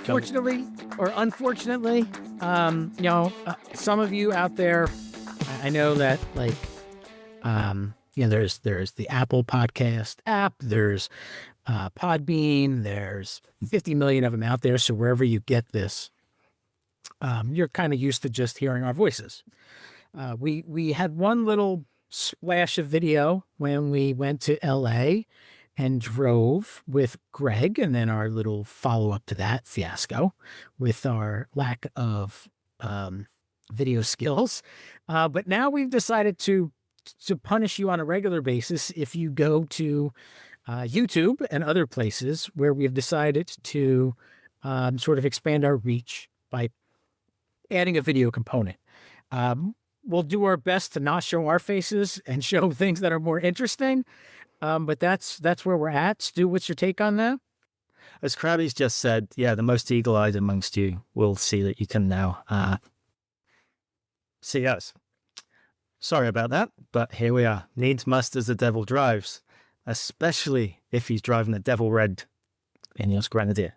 Fortunately or unfortunately, some of you out there, I know that there's the Apple Podcast app, there's Podbean, there's 50 million of them out there. So wherever you get this, you're kind of used to just hearing our voices. We had one little splash of video when we went to LA and drove with Greg, and then our little follow-up to that fiasco with our lack of video skills. But now we've decided to punish you on a regular basis if you go to YouTube and other places where we've decided to sort of expand our reach by adding a video component. We'll do our best to not show our faces and show things that are more interesting. But that's where we're at. Stu, what's your take on that? As Krabby's just said, yeah, the most eagle-eyed amongst you will see that you can now see us. Sorry about that, but here we are. Needs must as the devil drives, especially if he's driving a devil red INEOS Grenadier.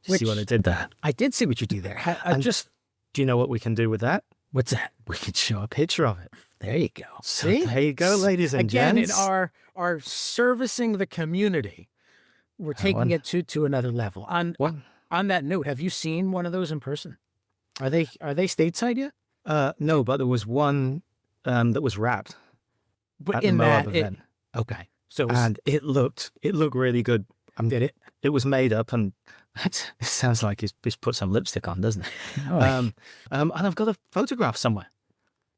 See what I did there? I did see what you did there. Do you know what we can do with that? What's that? We can show a picture of it. There you go. So there you go, ladies and gents. Again, in our servicing the community, we're taking it to another level. On that note, have you seen one of those in person? Are they stateside yet? No, but there was one that was wrapped. But in that event. Okay. So it looked really good. Did it? It was made up, and it sounds like he's put some lipstick on, doesn't it? Oh. And I've got a photograph somewhere.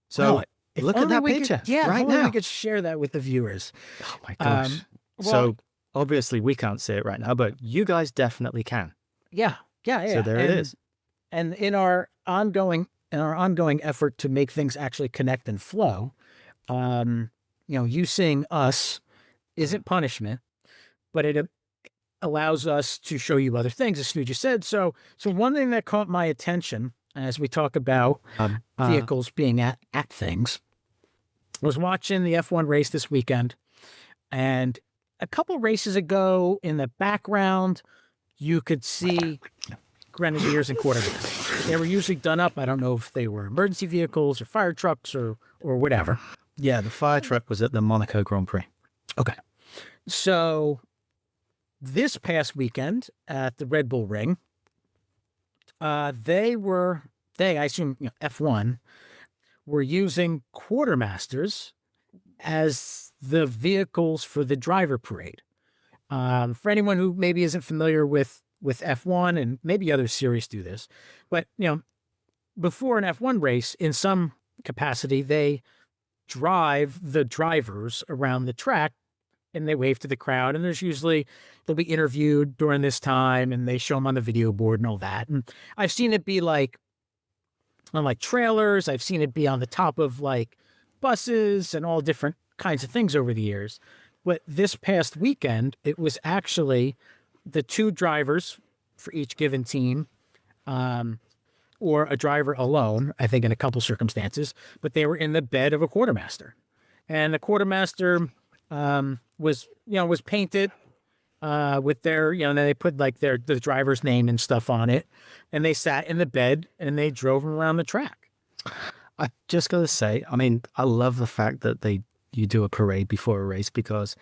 So look at that picture right now. We could share that with the viewers. Oh my gosh! So obviously we can't see it right now, but you guys definitely can. Yeah. So there it is. And in our ongoing effort to make things actually connect and flow, you seeing us isn't punishment, but it allows us to show you other things, as Stu just said. So one thing that caught my attention as we talk about vehicles being at things, I was watching the F1 race this weekend, and a couple races ago in the background, you could see Grenadiers and quarterbacks. They were usually done up. I don't know if they were emergency vehicles or fire trucks or whatever. Yeah, the fire truck was at the Monaco Grand Prix. Okay. So this past weekend at the Red Bull Ring, I assume F1, were using quartermasters as the vehicles for the driver parade. For anyone who maybe isn't familiar with F1, and maybe other series do this, but before an F1 race, in some capacity, they drive the drivers around the track and they wave to the crowd, and they'll be interviewed during this time, and they show them on the video board and all that. And I've seen it be on trailers. I've seen it be on the top of buses and all different kinds of things over the years. But this past weekend, it was actually the two drivers for each given team, or a driver alone, I think in a couple circumstances, but they were in the bed of a quartermaster. And the quartermaster was painted with their, and they put the driver's name and stuff on it, and they sat in the bed and they drove them around the track. I just got to say, I mean, I love the fact that you do a parade before a race, because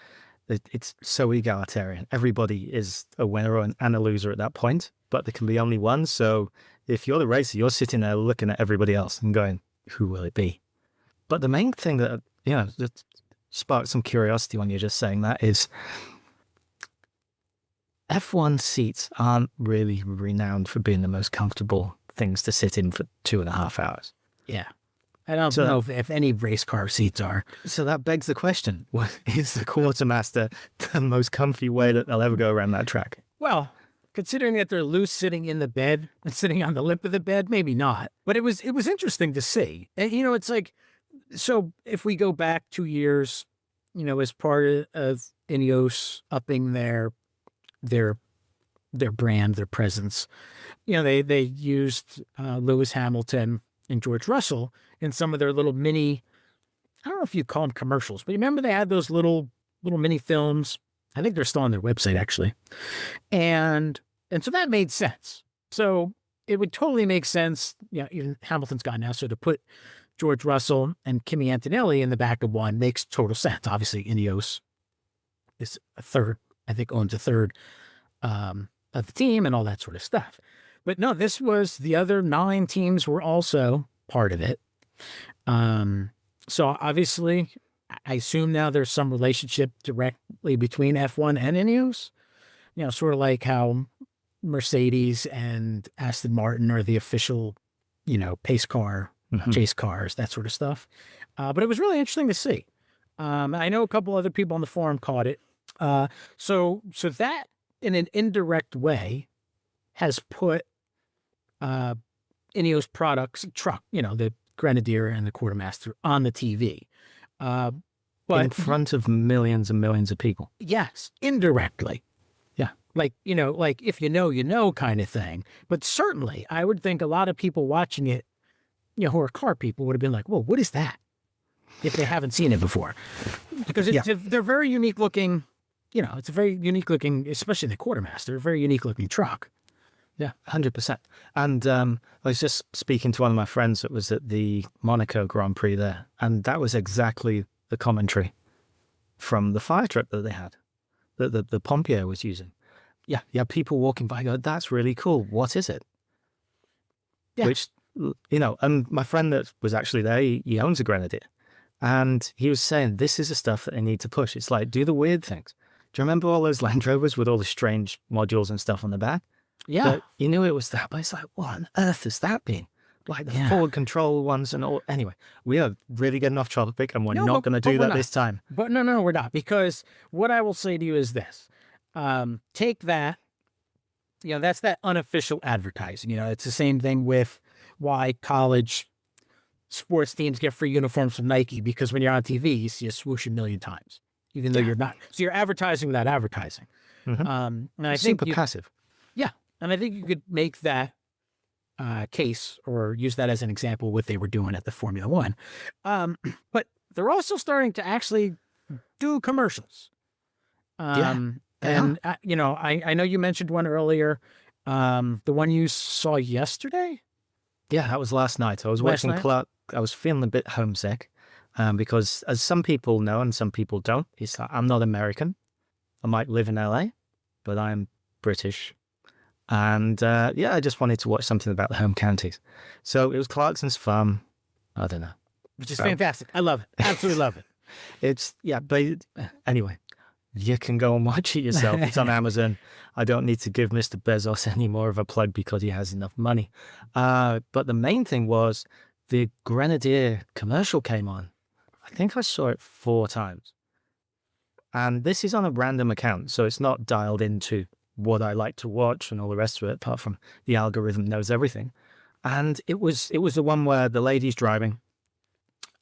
it's so egalitarian. Everybody is a winner and a loser at that point, but there can be only one. So if you're the racer, you're sitting there looking at everybody else and going, who will it be? But the main thing that sparked some curiosity when you're just saying that is F1 seats aren't really renowned for being the most comfortable things to sit in for 2.5 hours. Yeah. I don't know if any race car seats are. So that begs the question, is the quartermaster the most comfy way that they'll ever go around that track? Well, considering that they're loose sitting in the bed and sitting on the lip of the bed, maybe not. But it was interesting to see. And, it's so if we go back 2 years, as part of INEOS upping their brand, their presence, they used Lewis Hamilton and George Russell in some of their little mini, I don't know if you call them commercials, but you remember they had those little mini films. I think they're still on their website, actually. And And so that made sense. So it would totally make sense, even Hamilton's gone now, so to put George Russell and Kimi Antonelli in the back of one makes total sense. Obviously, INEOS is a third, I think owns a third of the team and all that sort of stuff. But no, this was, the other 9 teams were also part of it. So obviously, I assume now there's some relationship directly between F1 and INEOS, sort of like how Mercedes and Aston Martin are the official, pace car, chase cars, that sort of stuff. But it was really interesting to see. I know a couple other people on the forum caught it. So that in an indirect way has put INEOS products, truck, the Grenadier and the Quartermaster on the TV. But in front of millions and millions of people. Yes, indirectly. Yeah. Like if you know kind of thing. But certainly I would think a lot of people watching it, who are car people would have been like, whoa, what is that? If they haven't seen it before. Because they're very unique looking, it's a very unique looking, especially the Quartermaster, a very unique looking truck. Yeah, 100%. And I was just speaking to one of my friends that was at the Monaco Grand Prix there, and that was exactly the commentary from the fire truck that they had, that the Pompier was using. Yeah, people walking by go, that's really cool. What is it? Yeah. Which, and my friend that was actually there, he owns a Grenadier, and he was saying, this is the stuff that they need to push. It's like, do the weird things. Do you remember all those Land Rovers with all the strange modules and stuff on the back? Yeah. But you knew it was that, but it's like, what on earth has that been? Like the forward control ones and all. Anyway, we are really getting off topic, and we're not going to do that this time. But no, we're not. Because what I will say to you is this. Take that, that's that unofficial advertising. It's the same thing with why college sports teams get free uniforms from Nike, because when you're on TV, you see a swoosh a million times, even though you're not. So you're advertising without advertising. And I think super passive. Yeah. And I think you could make that case or use that as an example what they were doing at the Formula One. But they're also starting to actually do commercials. And, I know you mentioned one earlier, the one you saw yesterday? Yeah, that was last night. I was watching Clark. I was feeling a bit homesick because, as some people know and some people don't, it's like, I'm not American. I might live in LA, but I'm British. And I just wanted to watch something about the home counties. So it was Clarkson's Farm. I don't know. Which is fantastic. I love it. Absolutely love it. But anyway, you can go and watch it yourself. It's on Amazon. I don't need to give Mr. Bezos any more of a plug because he has enough money. But the main thing was the Grenadier commercial came on. I think I saw it 4 times. And this is on a random account, so it's not dialed into what I like to watch and all the rest of it, apart from the algorithm knows everything. And it was the one where the lady's driving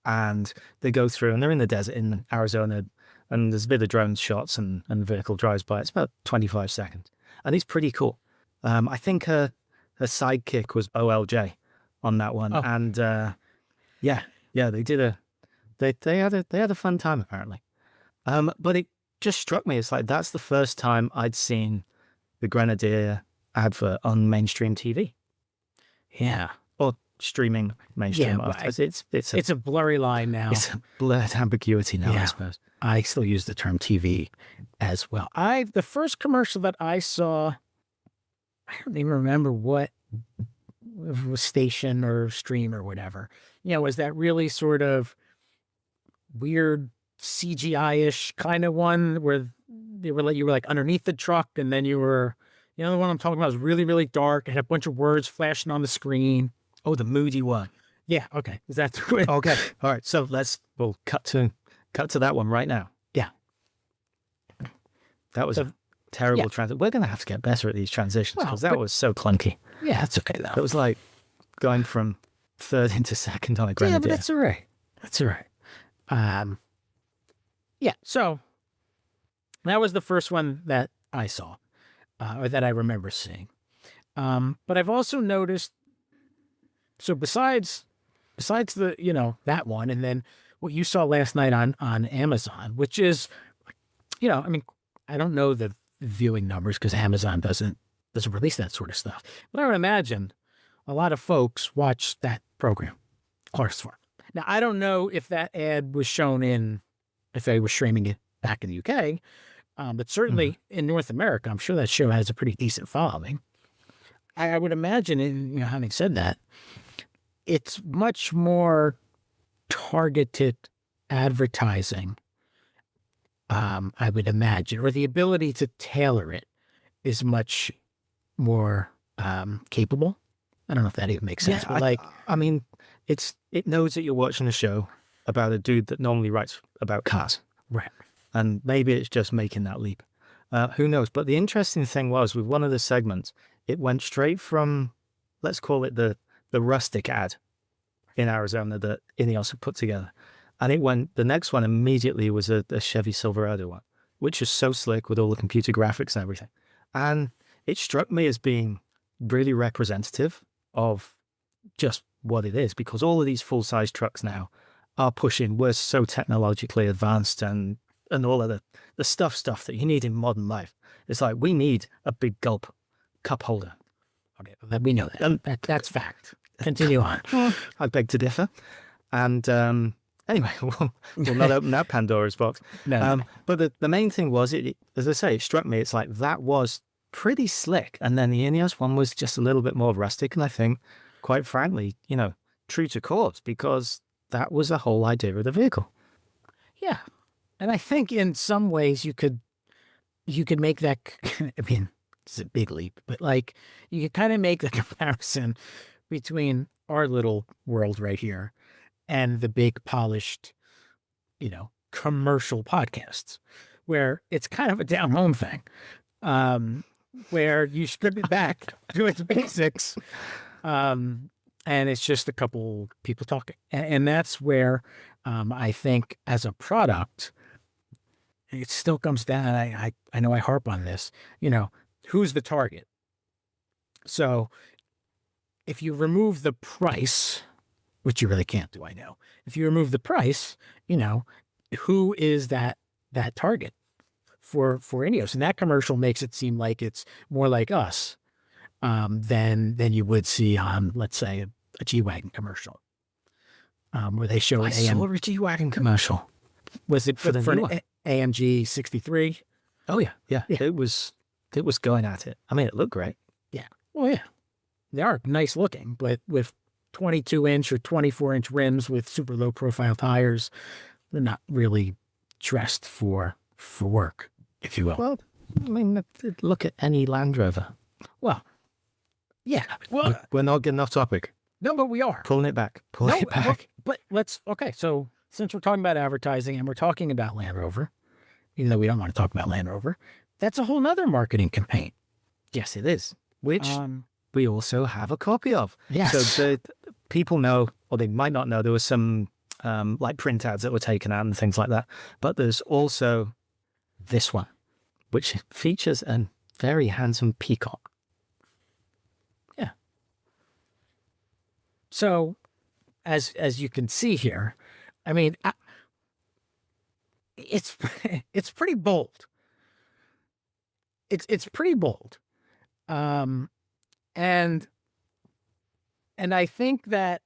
and they go through and they're in the desert in Arizona, and there's a bit of drone shots and the vehicle drives by. It's about 25 seconds. And it's pretty cool. I think her sidekick was OLJ on that one. Oh. And they did they had a fun time apparently. But it just struck me, it's like that's the first time I'd seen the Grenadier advert on mainstream TV. Yeah. Or streaming mainstream. Yeah, it's a blurry line now. It's a blurred ambiguity now, I suppose. I still use the term TV as well. The first commercial that I saw, I don't even remember what station or stream or whatever, was that really sort of weird CGI-ish kind of one where you were like underneath the truck, and then you were, the one I'm talking about was really, really dark. It had a bunch of words flashing on the screen. Oh, the moody one. Yeah. Okay. Is that it? Okay. All right. So we'll cut to that one right now. Yeah. That was a terrible transition. We're going to have to get better at these transitions because that was so clunky. Yeah, that's okay though. It was like going from third into second on a Grenadier. Yeah, but that's all right. That's all right. Yeah. So that was the first one that I saw, or that I remember seeing. But I've also noticed, so besides the, that one, and then what you saw last night on Amazon, which is, I mean, I don't know the viewing numbers because Amazon doesn't doesn't release that sort of stuff. But I would imagine a lot of folks watch that program, Clark's Farm. Now, I don't know if that ad was shown if they were streaming it back in the UK, but certainly in North America, I'm sure that show has a pretty decent following. I would imagine, having said that, it's much more targeted advertising, I would imagine, or the ability to tailor it is much more capable. I don't know if that even makes sense, but I mean, it knows that you're watching a show about a dude that normally writes about cars. right. And maybe it's just making that leap. Who knows? But the interesting thing was with one of the segments, it went straight from, let's call it the rustic ad in Arizona that INEOS had put together. And the next one immediately was a Chevy Silverado one, which is so slick with all the computer graphics and everything. And it struck me as being really representative of just what it is, because all of these full-size trucks now are pushing, we're so technologically advanced and all of the stuff that you need in modern life. It's like, we need a big gulp cup holder. Okay, we know that. That's fact. Continue on. I beg to differ. And anyway, we'll not open that Pandora's box. No. But the main thing was, as I say, it struck me, it's like that was pretty slick. And then the INEOS one was just a little bit more rustic. And I think, quite frankly, true to cause, because that was the whole idea of the vehicle. Yeah. And I think in some ways you could make that, I mean, it's a big leap, but like you could kind of make the comparison between our little world right here and the big polished, commercial podcasts, where it's kind of a down home thing, where you strip it back to its basics, and it's just a couple people talking. And that's where I think as a product, it still comes down, and I know I harp on this, who's the target? So if you remove the price, which you really can't do, I know. If you remove the price, who is that target for INEOS? And that commercial makes it seem like it's more like us than you would see on, let's say, a G-Wagon commercial, where they show I saw a G-Wagon commercial. Was it for an AMG 63? Oh, yeah. It was going at it. I mean, it looked great. Yeah. Well, yeah. They are nice looking, but with 22-inch or 24-inch rims with super low profile tires, they're not really dressed for work, if you will. Well, I mean, look at any Land Rover. Well, yeah. Well, we're not getting off topic. No, but we are. Pulling it back. Pulling it back. But okay, so since we're talking about advertising and we're talking about Land Rover, even though we don't want to talk about Land Rover, that's a whole nother marketing campaign. Yes, it is. Which we also have a copy of. Yes. So the people know, or they might not know, there were some like print ads that were taken out and things like that. But there's also this one, which features a very handsome peacock. Yeah. So, as you can see here, I mean, it's pretty bold. It's pretty bold. And I think that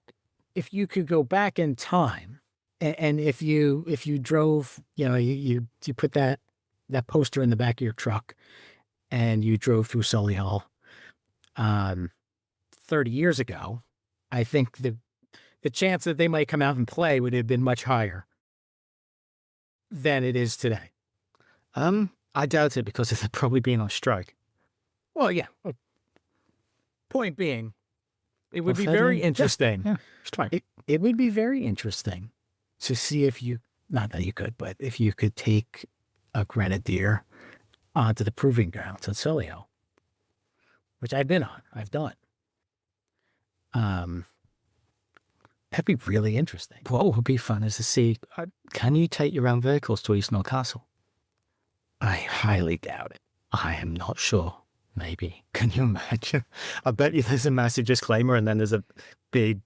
if you could go back in time, and if you drove, you put that poster in the back of your truck, and you drove through Sully Hill, 30 years ago, I think the chance that they might come out and play would have been much higher than it is today. I doubt it, because they've probably been on strike. Well, yeah. Point being, it would be very interesting. Yeah, strike. It would be very interesting to see if not that you could, but if you could take a Grenadier onto the proving grounds at Sully Hill, which I've been on. I've done. That'd be really interesting. What would be fun is to see, can you take your own vehicles to Eastnor Castle? I highly doubt it. I am not sure. Maybe. Can you imagine? I bet you there's a massive disclaimer, and then there's a big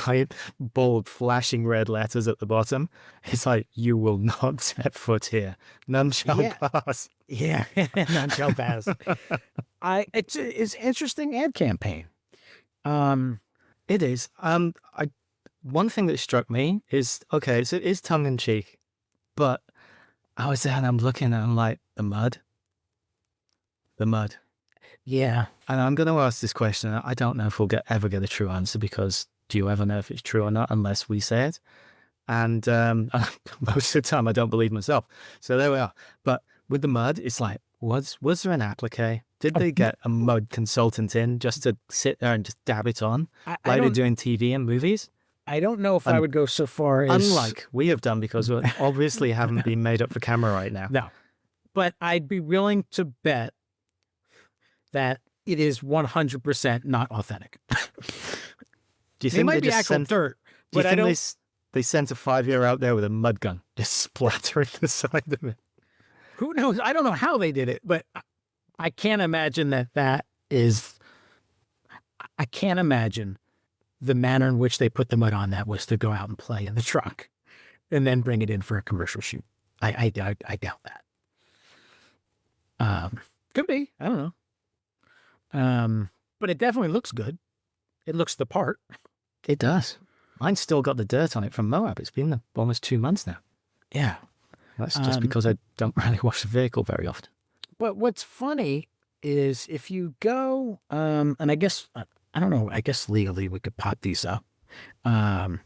like bold, flashing red letters at the bottom. It's like, you will not set foot here. None shall Yeah. pass. Yeah, none shall pass. It's interesting ad campaign. It is. One thing that struck me is, okay, so it is tongue in cheek, but I was there and I'm looking and I'm like, the mud. Yeah, And I'm going to ask this question. I don't know if we'll ever get a true answer, because do you ever know if it's true or not unless we say it? And most of the time I don't believe myself. So there we are. But with the mud, it's like, was there an applique? Did they get a mud consultant in just to sit there and just dab it on, I like they don't. do in TV and movies? I don't know if I would go so far as Unlike we have done, because we obviously haven't been made up for camera right now. no, but I'd be willing to bet that it is 100% not authentic. Do you It think might they be just actual sent, dirt, do you but I think don't. they sent a 5-year out there with a mud gun, just splattering the side of it? Who knows? I don't know how they did it, but I can't imagine that is. I can't imagine the manner in which they put the mud on that was to go out and play in the truck and then bring it in for a commercial shoot. I doubt that. Could be. I don't know. But it definitely looks good. It looks the part. It does. Mine's still got the dirt on it from Moab. It's been almost 2 months now. Yeah. That's just because I don't really wash the vehicle very often. But what's funny is if you go, and I guess, I don't know, I guess legally we could pop these up and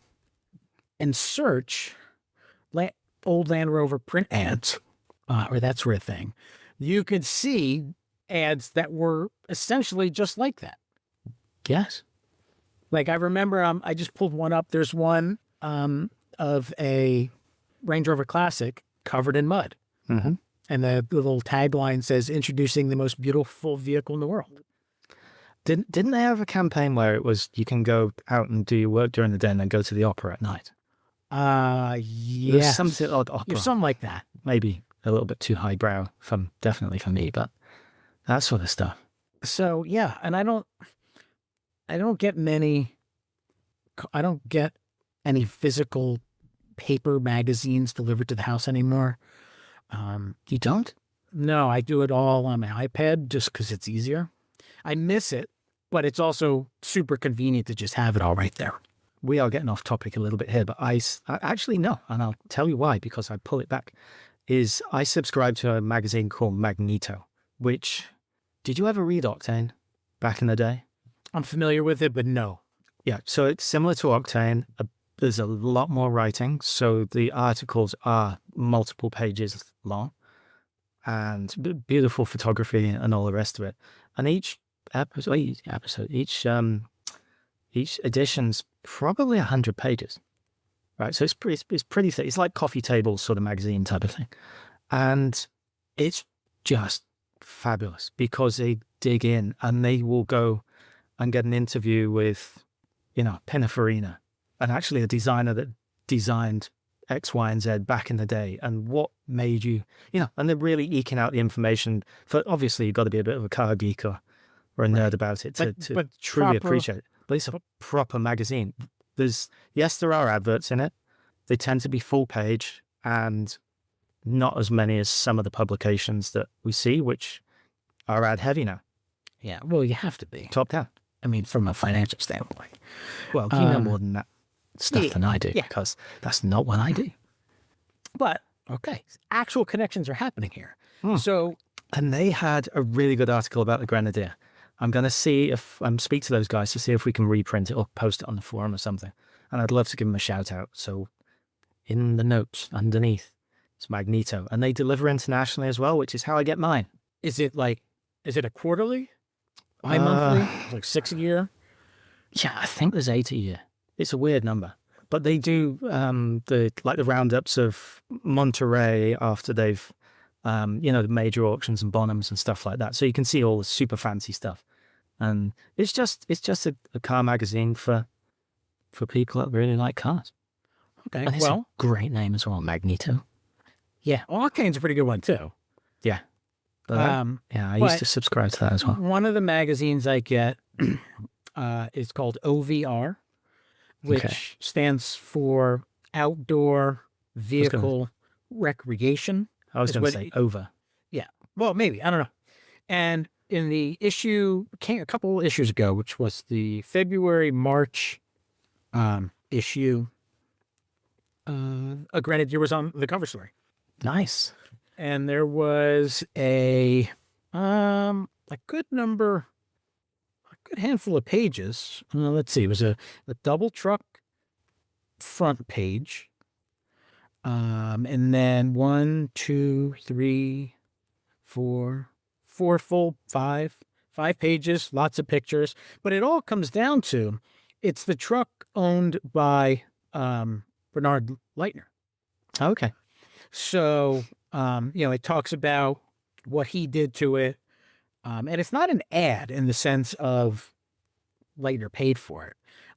search old Land Rover print ads, or that sort of thing. You could see ads that were essentially just like that. Yes. Like I remember, I just pulled one up. There's one of a Range Rover Classic covered in mud. Mm-hmm. And the little tagline says, "Introducing the most beautiful vehicle in the world." Didn't they have a campaign where it was you can go out and do your work during the day and then go to the opera at night? Yeah. There's something odd opera. Something like that. Maybe a little bit too highbrow, definitely for me, but that sort of stuff. So yeah, and I don't get any physical paper magazines delivered to the house anymore. You don't? No, I do it all on my iPad just because it's easier. I miss it, but it's also super convenient to just have it all right there. We are getting off topic a little bit here, but I actually no, and I'll tell you why, because I pull it back. I subscribe to a magazine called Magneto, which, did you ever read Octane back in the day? I'm familiar with it, but no. Yeah, so it's similar to Octane. There's a lot more writing, so the articles are multiple pages long, and beautiful photography and all the rest of it. And each edition's probably 100 pages, right? So it's pretty thick. It's like coffee table sort of magazine type of thing, and it's just fabulous because they dig in and they will go and get an interview with, Pininfarina, and actually a designer that designed X, Y, and Z back in the day, and what made you, and they're really eking out the information. For obviously, you've got to be a bit of a car geek or a nerd about it to truly appreciate it. But it's a proper magazine. There are adverts in it. They tend to be full page and not as many as some of the publications that we see, which are ad heavy now. Yeah, well, you have to be. Top down. I mean, from a financial standpoint. Well, you know more than that stuff than I do, yeah. because that's not what I do. But, okay, actual connections are happening here. So, and they had a really good article about the Grenadier. I'm going to see if speak to those guys to see if we can reprint it or post it on the forum or something. And I'd love to give them a shout out. So in the notes underneath, it's Magneto, and they deliver internationally as well, which is how I get mine. is it a quarterly? Bi-monthly? Like 6 a year? Yeah, I think there's 8 a year. It's a weird number, but they do the roundups of Monterey after they've, the major auctions and Bonhams and stuff like that. So you can see all the super fancy stuff, and it's just a car magazine for people that really like cars. Okay, And it's a great name as well, Magneto. Yeah, Octane's a pretty good one too. Yeah, but I used to subscribe to that as well. One of the magazines I get is called OVR, Okay. which stands for Outdoor was gonna, Vehicle Recreation. I was Is going to what say over. yeah. Well, maybe. I don't know. And in the issue, came a couple issues ago, which was the February, March issue, a Grenadier was on the cover story. Nice. And there was a good number, a good handful of pages. Let's see, it was a double truck front page. And then 1, 2, 3, 4, 4 full, five pages, lots of pictures. But it all comes down to, it's the truck owned by Bernard Leitner. Okay. So, it talks about what he did to it. And it's not an ad in the sense of Leitner paid for it.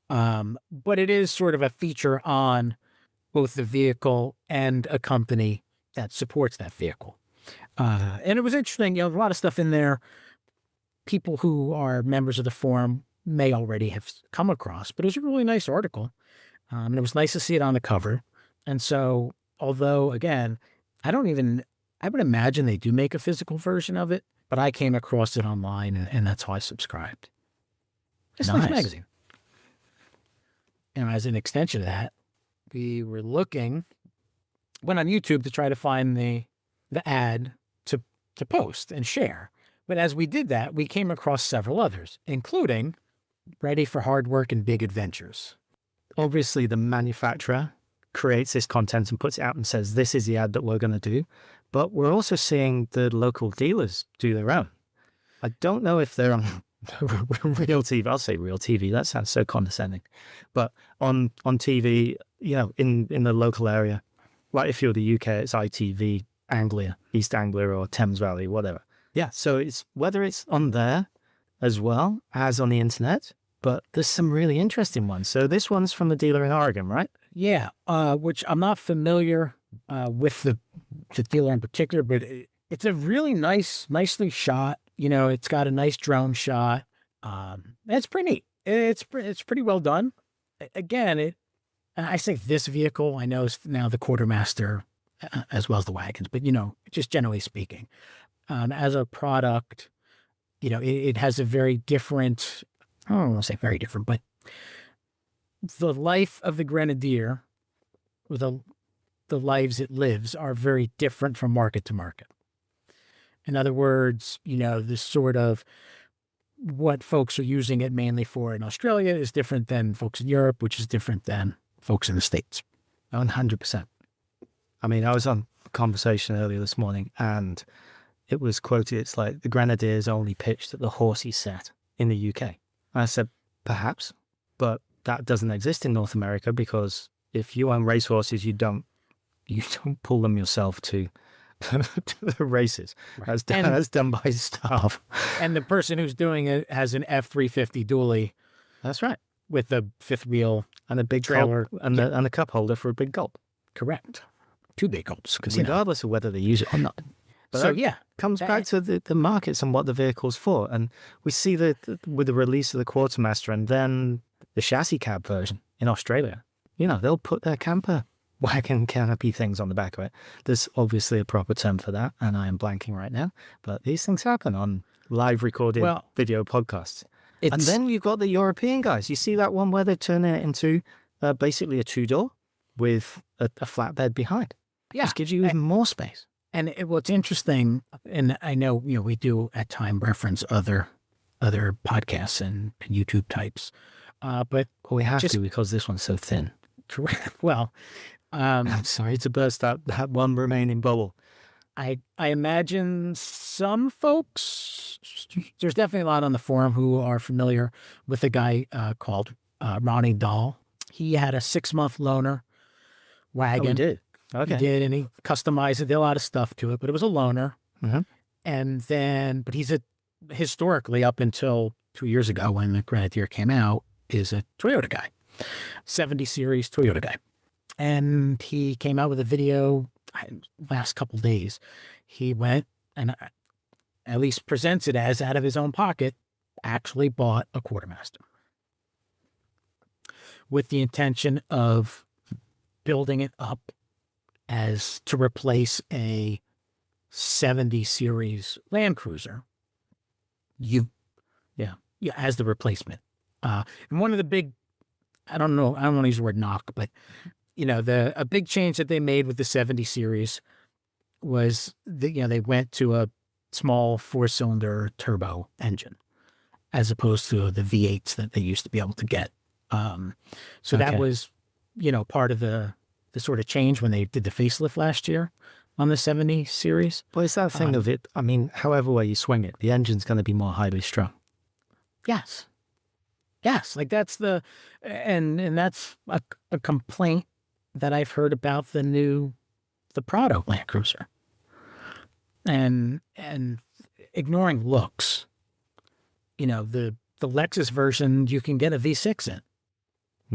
But it is sort of a feature on both the vehicle and a company that supports that vehicle. And it was interesting, a lot of stuff in there people who are members of the forum may already have come across, but it was a really nice article. And it was nice to see it on the cover. And so, although, again, I would imagine they do make a physical version of it, but I came across it online and that's how I subscribed. It's a nice magazine. And as an extension of that, we were went on YouTube to try to find the ad to post and share. But as we did that, we came across several others, including Ready for Hard Work and Big Adventures. Obviously, the manufacturer creates this content and puts it out and says, this is the ad that we're going to do. But we're also seeing the local dealers do their own. I don't know if they're on real TV. I'll say real TV. That sounds so condescending. But on TV, in the local area, like if you're the UK, it's ITV, Anglia, East Anglia, or Thames Valley, whatever. Yeah, so it's whether it's on there as well as on the internet, but there's some really interesting ones. So this one's from the dealer in Oregon, right? Yeah, which I'm not familiar with the dealer in particular, but it's a really nicely shot. It's got a nice drone shot. It's pretty neat. It's pretty well done. Again, I say this vehicle, I know is now the quartermaster as well as the wagons, but just generally speaking, as a product, it has a very different, I don't want to say very different, but the life of the Grenadier, or the lives it lives, are very different from market to market. In other words, this sort of what folks are using it mainly for in Australia is different than folks in Europe, which is different than folks in the States. 100%. I mean, I was on a conversation earlier this morning and it was quoted, it's like the Grenadier's only pitched at the horsey set in the UK. And I said, perhaps, but that doesn't exist in North America because if you own racehorses, you don't pull them yourself to the races. Right. That's done by staff. And the person who's doing it has an F-350 dually. That's right. With the fifth wheel and a big trailer and a cup holder for a big gulp. Correct. 2 big gulps. Regardless of whether they use it or not. But so comes back to the markets and what the vehicle's for. And we see with the release of the Quartermaster and then the chassis cab version in Australia, they'll put their camper wagon canopy things on the back of it. There's obviously a proper term for that, and I am blanking right now. But these things happen on live recorded video podcasts. And then you've got the European guys. You see that one where they're turning it into basically a 2-door with a flatbed behind. Yeah. Just gives you even more space. And what's interesting, and I know, we do at time reference other podcasts and YouTube types, but we have to because this one's so thin. Well, I'm sorry to burst out that one remaining bubble. I imagine some folks, there's definitely a lot on the forum who are familiar with a guy called Ronnie Dahl. He had a 6-month loaner wagon. Oh, he did? Okay. He did, and he customized it, did a lot of stuff to it, but it was a loaner. Mm-hmm. And then, but he's historically, up until 2 years ago when the Grenadier came out, is a Toyota guy, 70 series Toyota guy. And he came out with a video last couple days. He went and at least presents it as out of his own pocket, actually bought a Quartermaster. with the intention of building it up as to replace a 70 series Land Cruiser. Yeah, as the replacement. And one of the big, I don't want to use the word knock, but a big change that they made with the 70 series was they went to a small 4-cylinder turbo engine as opposed to the V8s that they used to be able to get. So that was, part of the sort of change when they did the facelift last year on the 70 series. Well, it's that thing of it. I mean, however way you swing it, the engine's going to be more highly strung. Yes. Like that's and that's a complaint that I've heard about the Prado Land Cruiser. And ignoring looks, the Lexus version, you can get a V6 in.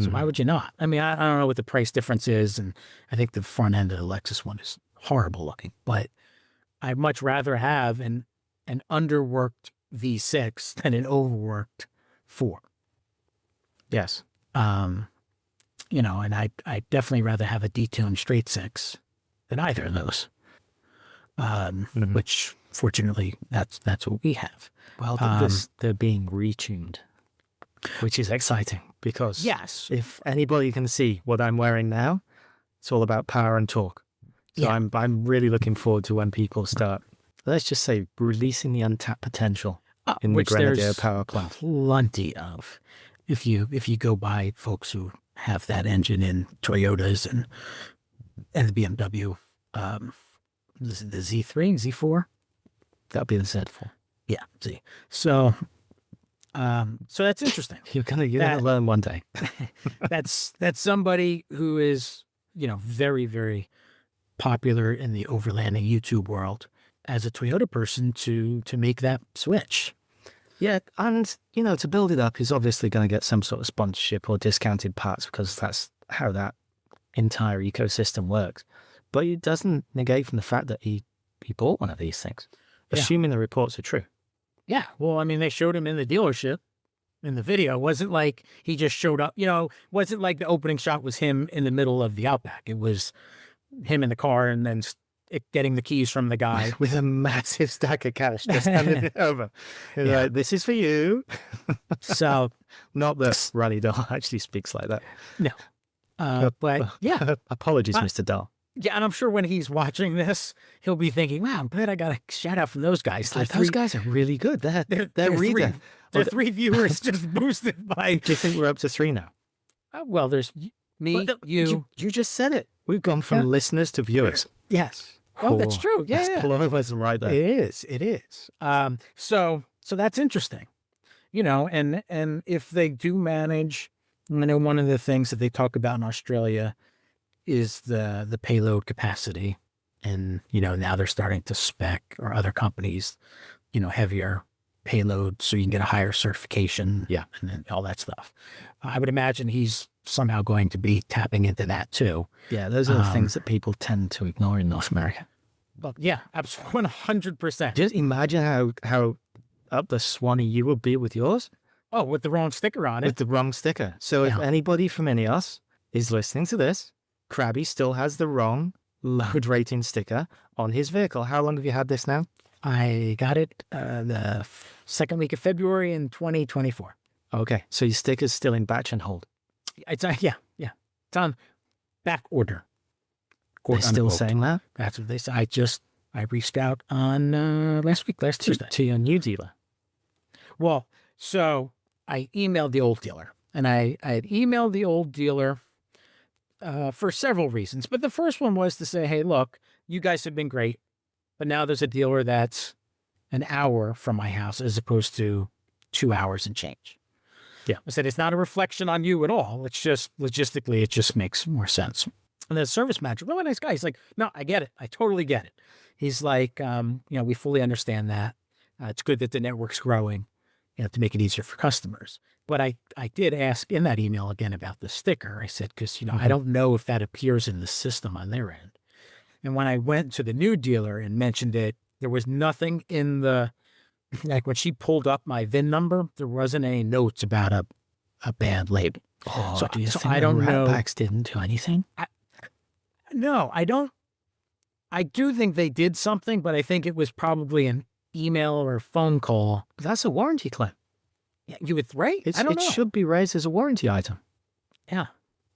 So why would you not? I mean, I don't know what the price difference is, and I think the front end of the Lexus one is horrible looking, but I'd much rather have an underworked V6 than an overworked 4. Yes. And I'd definitely rather have a detuned straight 6 than either of those. Which fortunately that's what we have. Well, they're being retuned, which is exciting because yes, if anybody can see what I'm wearing now, it's all about power and torque. So yeah. I'm really looking forward to when people start, let's just say, releasing the untapped potential in the Grenavision power plant. Plenty of. If you go by folks who have that engine in Toyotas and the BMW, the Z3, Z4, that'll be the Z4. Yeah, Z. So that's interesting. You're gonna learn one day. that's somebody who is very, very popular in the overlanding YouTube world as a Toyota person to make that switch. Yeah, and to build it up, he's obviously going to get some sort of sponsorship or discounted parts because that's how that entire ecosystem works. But it doesn't negate from the fact that he bought one of these things, assuming the reports are true. Yeah, well, I mean, they showed him in the dealership in the video. It wasn't like he just showed up. Wasn't like the opening shot was him in the middle of the Outback. It was him in the car and then getting the keys from the guy with a massive stack of cash just handing it over. Like, this is for you. So, not that Ronnie Dahl actually speaks like that. No, but yeah. Apologies, Mr. Dahl. Yeah, and I'm sure when he's watching this, he'll be thinking, "Wow, I'm glad I got a shout out from those guys. Those guys are really good. They're reader. They're 3 viewers just boosted by." Do you think we're up to 3 now? Well, there's me, you. You just said it. We've gone from listeners to viewers. Yes. Oh, that's true. Yeah, that's pluralism right there. It is. So that's interesting. And if they do manage, I know one of the things that they talk about in Australia is the payload capacity. And, now they're starting to spec, or other companies, heavier payload so you can get a higher certification. Yeah. And then all that stuff. I would imagine he's somehow going to be tapping into that too. Yeah, those are the things that people tend to ignore in North America. Well, yeah, absolutely, 100%. Just imagine how up the Swanee you would be with yours. Oh, with the wrong sticker on it. With the wrong sticker. So if anybody from INEOS is listening to this, Krabby still has the wrong load rating sticker on his vehicle. How long have you had this now? I got it the second week of February in 2024. Okay, so your sticker's still in batch and hold. It's yeah. It's on back order. They're still saying that? That's what they say. I reached out on last Tuesday. To your new dealer. Well, so I emailed the old dealer, and I had emailed the old dealer for several reasons. But the first one was to say, hey, look, you guys have been great, but now there's a dealer that's an hour from my house as opposed to 2 hours and change. Yeah. I said, it's not a reflection on you at all. It's just logistically, it just makes more sense. And the service manager, really nice guy. He's like, no, I get it. I totally get it. He's like, we fully understand that. It's good that the network's growing, to make it easier for customers. But I did ask in that email again about the sticker. I said, because, I don't know if that appears in the system on their end. And when I went to the new dealer and mentioned it, there was nothing in the, like when she pulled up my VIN number, there wasn't any notes about a bad label. Oh, So, do you so think I the don't rat know. packs didn't do anything? No, I don't. I do think they did something, but I think it was probably an email or phone call. That's a warranty claim. Yeah, you would, right? I don't It know. should be raised as a warranty item. Yeah.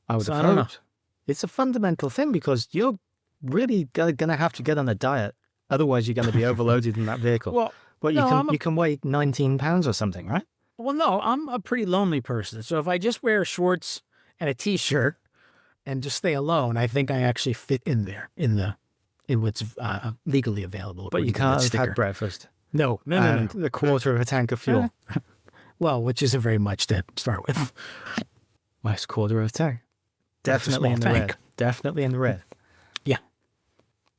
I would So have I don't know. hoped. It's a fundamental thing because you're really going to have to get on a diet. Otherwise, you're going to be overloaded in that vehicle. Well, But no, you can weigh 19 pounds or something, right? well, no, I'm a pretty lonely person. So if I just wear shorts and a t-shirt and just stay alone, I think I actually fit in there in what's legally available. But you according to that can't have sticker. had breakfast. No. And a quarter of a tank of fuel. Well, which isn't very much to start with. Well, it's a quarter of a tank. That's a Definitely small in the tank. red. Definitely in the red. Yeah.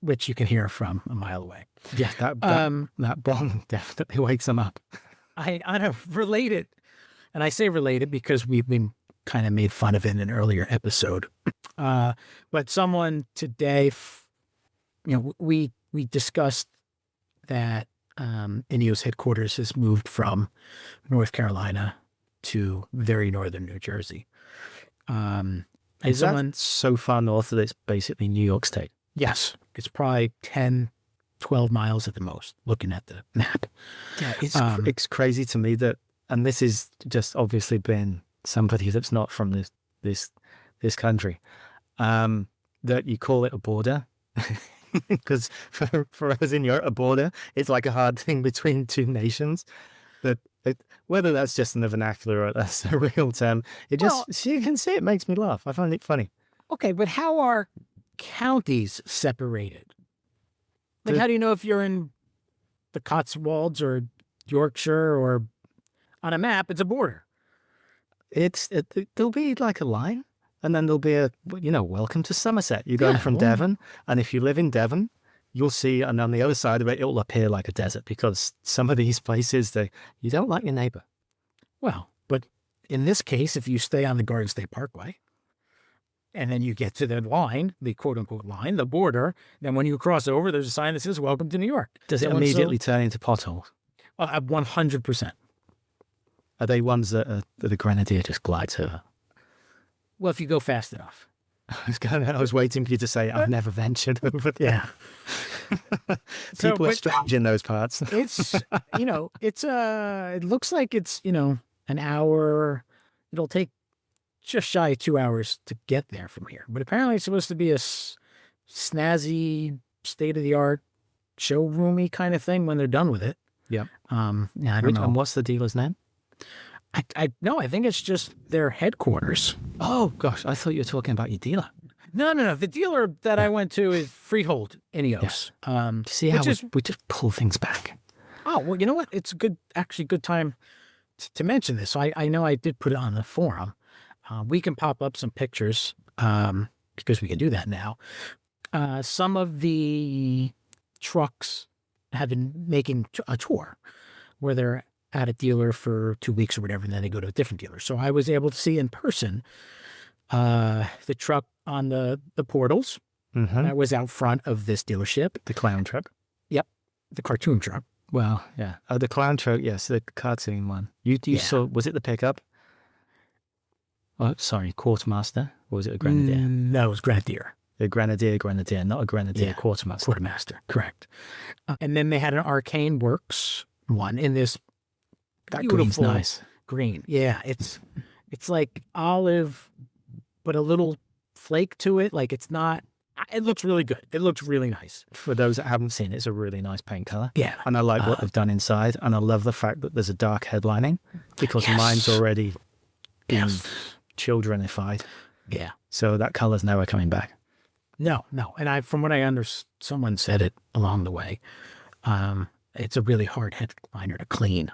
Which you can hear from a mile away. Yeah, that bong definitely wakes them up. I don't relate it. And I say related because we've been kind of made fun of it in an earlier episode. But someone today, we discussed that INEOS headquarters has moved from North Carolina to very northern New Jersey. And Is that so far north that it's basically New York State? Yes, it's probably 10, 12 miles at the most, looking at the map. Yeah, it's crazy to me that, and this is just obviously been somebody that's not from this country, that you call it a border. Because for us in Europe, a border, it's like a hard thing between two nations. That whether that's just in the vernacular or that's a real term, you can see it makes me laugh. I find it funny. Okay, but how are counties separated? Like, how do you know if you're in the Cotswolds or Yorkshire or on a map? It's a border. There'll be like a line. And then there'll be welcome to Somerset. You're going from Devon. And if you live in Devon, you'll see, and on the other side of it, it'll appear like a desert because some of these places, you don't like your neighbor. Well, but in this case, if you stay on the Garden State Parkway, and then you get to the line, the quote-unquote line, the border, then when you cross over, there's a sign that says, welcome to New York. Does it immediately turn into potholes? 100%. Are they ones that the Grenadier just glides over? Well, if you go fast enough. I was waiting for you to say, I've never ventured over there. Yeah. People are strange in those parts. It's, it looks like it's, an hour. It'll take just shy of 2 hours to get there from here. But apparently it's supposed to be a snazzy, state-of-the-art, showroomy kind of thing when they're done with it. Yep. I don't know. And what's the dealer's name? I think it's just their headquarters. Oh, gosh. I thought you were talking about your dealer. No. The dealer that I went to is Freehold INEOS. Yeah. See how we just pull things back. Oh, well, you know what? It's good time to mention this. So I know I did put it on the forum. We can pop up some pictures because we can do that now. Some of the trucks have been making a tour where they're at a dealer for 2 weeks or whatever, and then they go to a different dealer. So I was able to see in person the truck on the portals that was out front of this dealership. The clown truck? Yep. The cartoon truck. Well, yeah. The clown truck, yes, the cartoon one. You saw, was it the pickup? Oh, sorry, Quartermaster? Or was it a Grenadier? No, it was Grenadier. A Grenadier, not a Grenadier Quartermaster. Quartermaster, correct. And then they had an Arcane Works one in this that green's nice. Green. Yeah, it's like olive, but a little flake to it. Like it looks really good. It looks really nice. For those that haven't seen it, it's a really nice paint color. Yeah. And I like what they've done inside. And I love the fact that there's a dark headlining because mine's already been childrenified. Yeah. So that color's never coming back. No. And from what I understand, someone said it along the way. It's a really hard headliner to clean.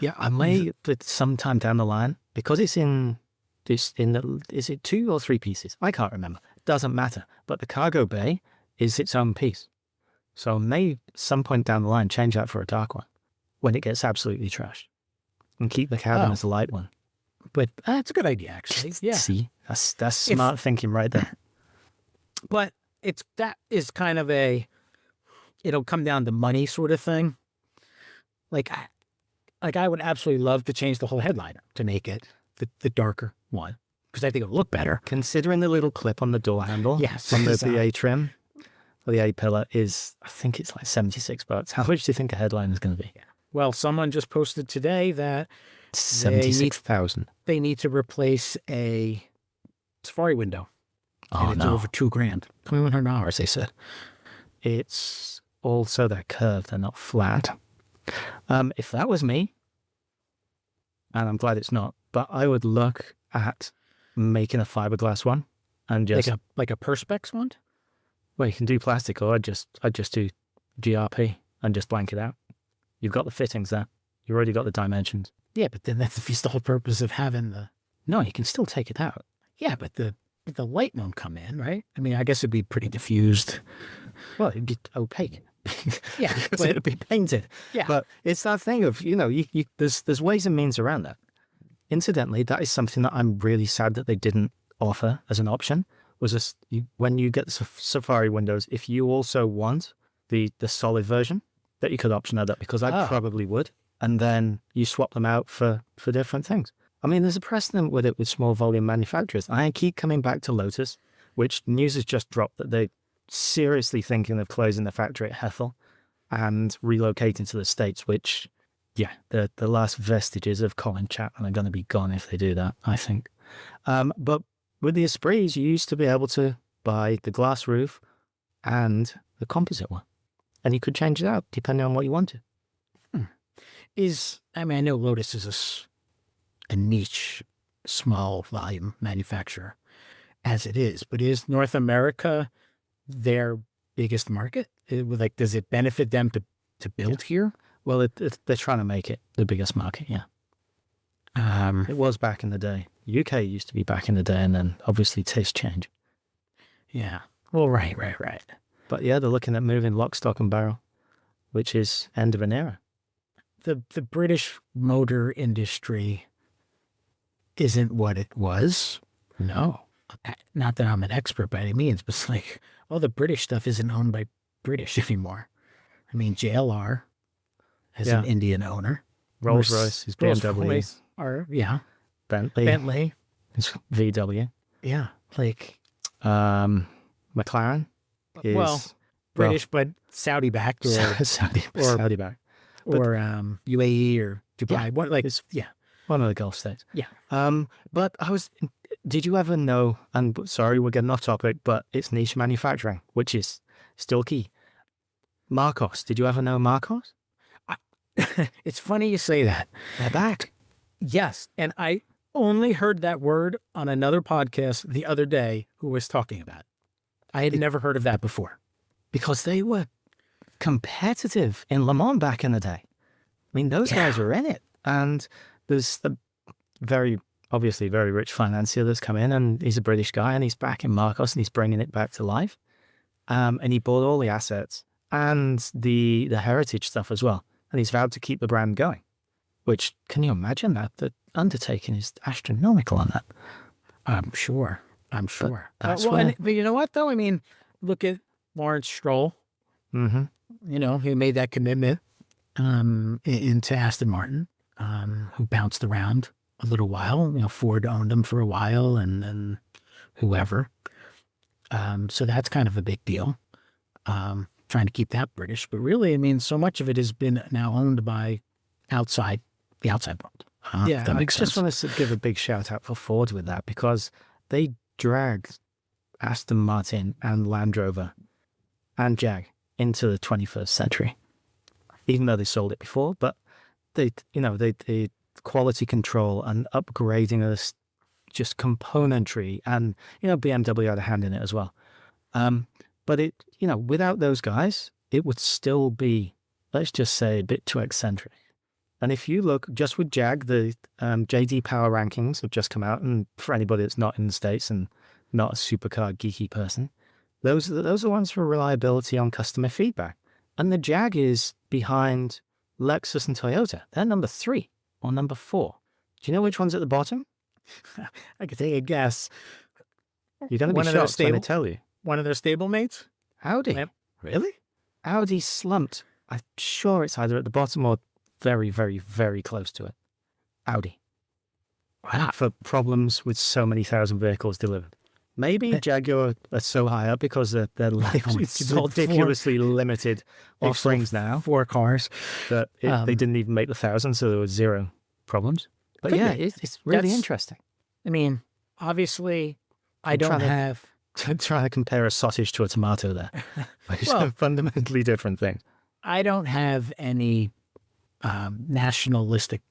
Yeah, I may sometime down the line because it's is it 2 or 3 pieces? I can't remember. Doesn't matter. But the cargo bay is its own piece. So I may some point down the line change that for a dark one when it gets absolutely trashed and keep the cabin as a light one. But that's a good idea, actually. Yeah. See, that's smart thinking right there. But that is kind of it'll come down to money sort of thing. Like I would absolutely love to change the whole headliner to make it the darker one because I think it'll look better. Considering the little clip on the door handle, Yes, on the A trim, or the A pillar is, I think it's like $76. How much do you think a headline is going to be? Well, someone just posted today that 76,000. they need to replace a Safari window. Oh, and it's no. over $2,000, $2,100. They said It's also they're curved, they're not flat. If that was me, and I'm glad it's not, but I would look at making a fiberglass one and just like a Perspex one. well, you can do plastic, or I'd just do GRP and just blank it out. You've got the fittings there. You've already got the dimensions. Yeah, but then that's the whole purpose of having the. No, you can still take it out. Yeah, but the light won't come in, right? I mean, I guess it'd be pretty diffused. Well, it'd be opaque. Yeah, because it'd be painted. Yeah. But it's that thing of, there's ways and means around that. Incidentally, that is something that I'm really sad that they didn't offer as an option, was this, when you get the Safari windows, if you also want the solid version, that you could option that, because I probably would. And then you swap them out for different things. I mean, there's a precedent with it with small volume manufacturers. I keep coming back to Lotus, which news has just dropped that they're seriously thinking of closing the factory at Hethel and relocating to the States, which, yeah, the last vestiges of Colin Chapman are going to be gone if they do that, I think. But with the Esprits, you used to be able to buy the glass roof and the composite one. And you could change it out depending on what you wanted. I know Lotus is a niche, small volume manufacturer as it is, but is North America their biggest market? Does it benefit them to build here? Well, they're trying to make it the biggest market, yeah. It was back in the day. UK used to be back in the day, and then obviously taste change. Yeah. Well, right. But yeah, they're looking at moving lock, stock, and barrel, which is end of an era. The British motor industry isn't what it was. No. Not that I'm an expert by any means, but it's like all the British stuff isn't owned by British anymore. I mean, JLR has an Indian owner. Rolls-Royce is BMW. Bentley. It's VW. Yeah. McLaren is British, but Saudi backed or Saudi backed. Or UAE or Dubai. One of the Gulf states. Yeah. But did you ever know, and sorry, we're getting off topic, but it's niche manufacturing, which is still key. Marcos. Did you ever know Marcos? It's funny you say that. They're back. Yes. And I only heard that word on another podcast the other day who was talking about it. I had never heard of that before. Because they were competitive in Le Mans back in the day. I mean, those guys were in it. And there's the obviously very rich financier that's come in, and he's a British guy, and he's back in Marcos, and he's bringing it back to life. And he bought all the assets and the heritage stuff as well. And he's vowed to keep the brand going, which, can you imagine that? The undertaking is astronomical on that. I'm sure. But but you know what, though? I mean, look at Lawrence Stroll. Mm-hmm. He made that commitment into Aston Martin, who bounced around a little while. Ford owned them for a while, and whoever. So that's kind of a big deal. Trying to keep that British, but really, I mean, so much of it has been now owned by the outside world. Yeah, that I makes just sense. want to give a big shout out for Ford with that, because they dragged Aston Martin and Land Rover and Jag into the 21st century, even though they sold it before. But they quality control and upgrading us, just componentry, and BMW had a hand in it as well. But without those guys, it would still be, let's just say, a bit too eccentric. And if you look just with Jag, the JD Power rankings have just come out, and for anybody that's not in the States and not a supercar geeky person, those are the ones for reliability on customer feedback. And the Jag is behind Lexus and Toyota. They're number 3 or number 4. Do you know which one's at the bottom? I could take a guess. You're going to be shocked when I tell you. One of their stablemates? Audi. Yep. Really? Audi slumped. I'm sure it's either at the bottom or very, very, very close to it. Audi. Wow. for problems with so many thousand vehicles delivered. Maybe Jaguar are so high up because they're it's sold ridiculously limited offerings now 4 cars. that they didn't even make the 1,000, so there was 0 problems. But Could yeah, be. it's really That's- interesting. I mean, obviously, I I'm don't trying to- have. Trying to compare a sausage to a tomato there. Which Well- are fundamentally different things. I don't have any nationalistic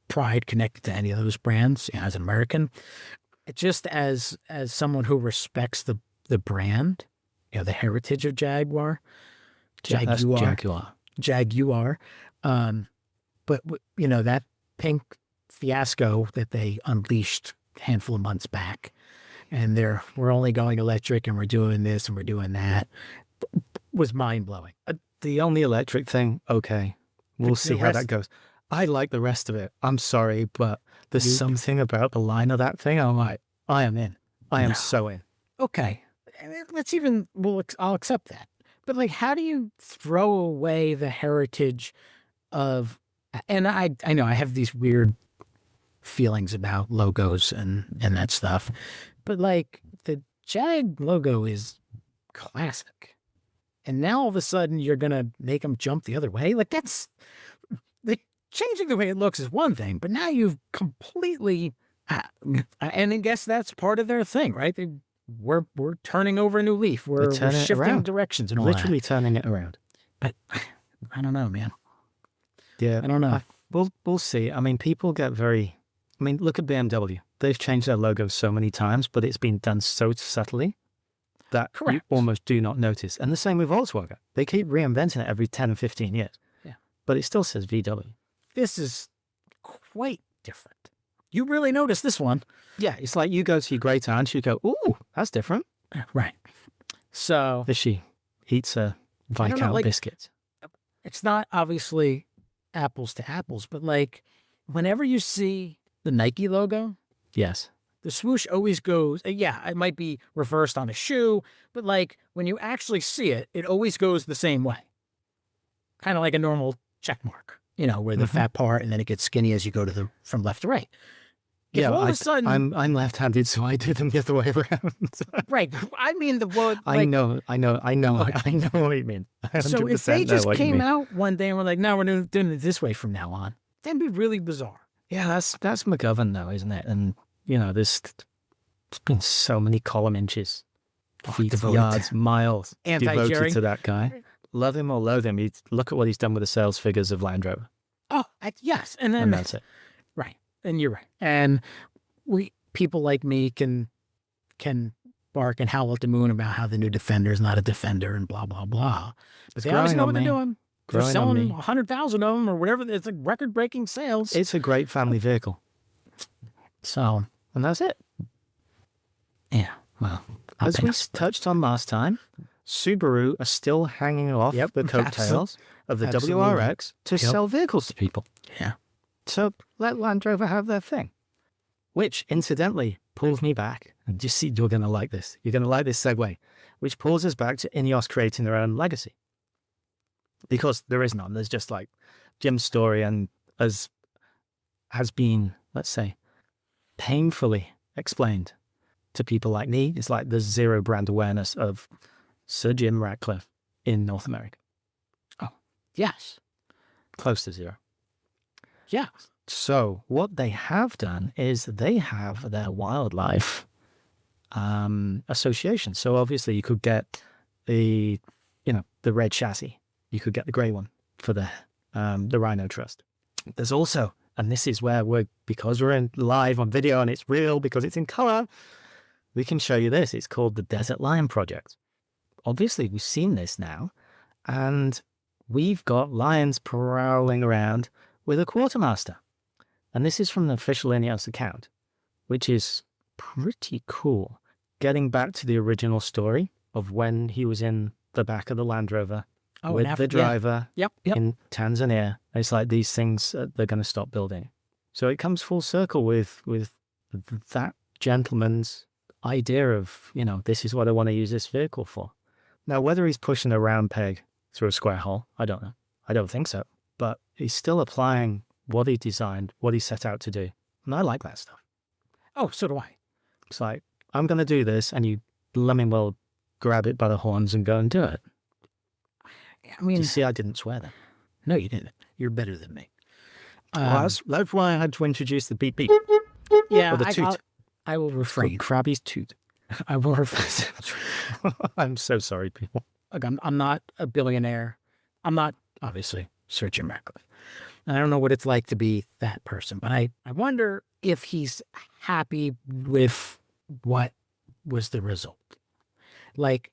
pride connected to any of those brands as an American. Just as someone who respects the brand, the heritage of Jaguar, That's Jaguar. Jaguar. But that pink fiasco that they unleashed a handful of months back, and we're only going electric, and we're doing this and we're doing that, was mind blowing. The only electric thing, okay, we'll see how that goes. I like the rest of it. I'm sorry, but there's something about the line of that thing. I'm like, I am in. I am so in. Okay, I'll accept that. But like, how do you throw away the heritage of? And I know I have these weird feelings about logos and that stuff, but like the Jag logo is classic, and now all of a sudden you're gonna make them jump the other way. Like that's changing the way it looks is one thing, but now you've completely. And I guess that's part of their thing, right? We're turning over a new leaf. We're shifting directions and all literally turning it around. But I don't know, man. Yeah, I don't know. We'll see. I mean, people get very. I mean, look at BMW. They've changed their logo so many times, but it's been done so subtly that you almost do not notice. And the same with Volkswagen. They keep reinventing it every 10 or 15 years. Yeah, but it still says VW. This is quite different. You really notice this one. Yeah, it's like you go to your great aunt, you go, ooh, that's different. Right. So she eats a Viscount biscuit. It's not obviously apples to apples, but like whenever you see the Nike logo, yes, the swoosh always goes, it might be reversed on a shoe, but like when you actually see it, it always goes the same way. Kind of like a normal check mark, where the fat part and then it gets skinny as you go from left to right. Yeah, all of a sudden, I'm left-handed, so I do them the other way around. Right. I mean, the word. I know what you mean. So if they just came out one day and were like, "No, we're doing it this way from now on," that'd be really bizarre. Yeah, that's McGovern, though, isn't it? And there's been so many column inches, feet, yards, miles devoted to that guy. Love him or loathe him, look at what he's done with the sales figures of Land Rover. Oh, yes, and that's it. Right. And you're right. And people like me can bark and howl at the moon about how the new Defender is not a Defender and blah, blah, blah. But they always know what they're doing. They're selling 100,000 of them or whatever. It's like record-breaking sales. It's a great family vehicle. So, and that's it. Yeah. Well, as we touched on last time, Subaru are still hanging off the coattails of the WRX to sell vehicles to people. Yeah. So let Land Rover have their thing. Which, incidentally, pulls me back. And just see, you're going to like this. You're going to like this segue. Which pulls us back to INEOS creating their own legacy. Because there is none. There's just like Jim's story and has been, let's say, painfully explained to people like me. It's like there's zero brand awareness of Sir Jim Ratcliffe in North America. Oh, yes. Close to zero. Yeah. So what they have done is they have their wildlife association. So obviously you could get the red chassis. You could get the grey one for the Rhino Trust. There's also, and this is where because we're in live on video and it's real because it's in color, we can show you this. It's called the Desert Lion Project. Obviously we've seen this now, and we've got lions prowling around with a quartermaster. And this is from the official INEOS account, which is pretty cool. Getting back to the original story of when he was in the back of the Land Rover with the driver in Tanzania. It's like these things, they're going to stop building. So it comes full circle with that gentleman's idea of, this is what I want to use this vehicle for. Now, whether he's pushing a round peg through a square hole, I don't know. I don't think so. But he's still applying what he designed, what he set out to do. And I like that stuff. Oh, so do I. It's like, I'm going to do this, and you blooming well grab it by the horns and go and do it. I mean, You see, I didn't swear then. no, you didn't. You're better than me. Well, that's why I had to introduce the beep beep. Yeah, Or the toot. I will refrain. Krabby's toot. I will refrain. I'm so sorry, people. Look, I'm not a billionaire. I'm not, obviously, Sir Jim Ratcliffe. And I don't know what it's like to be that person, but I wonder if he's happy with what was the result. Like,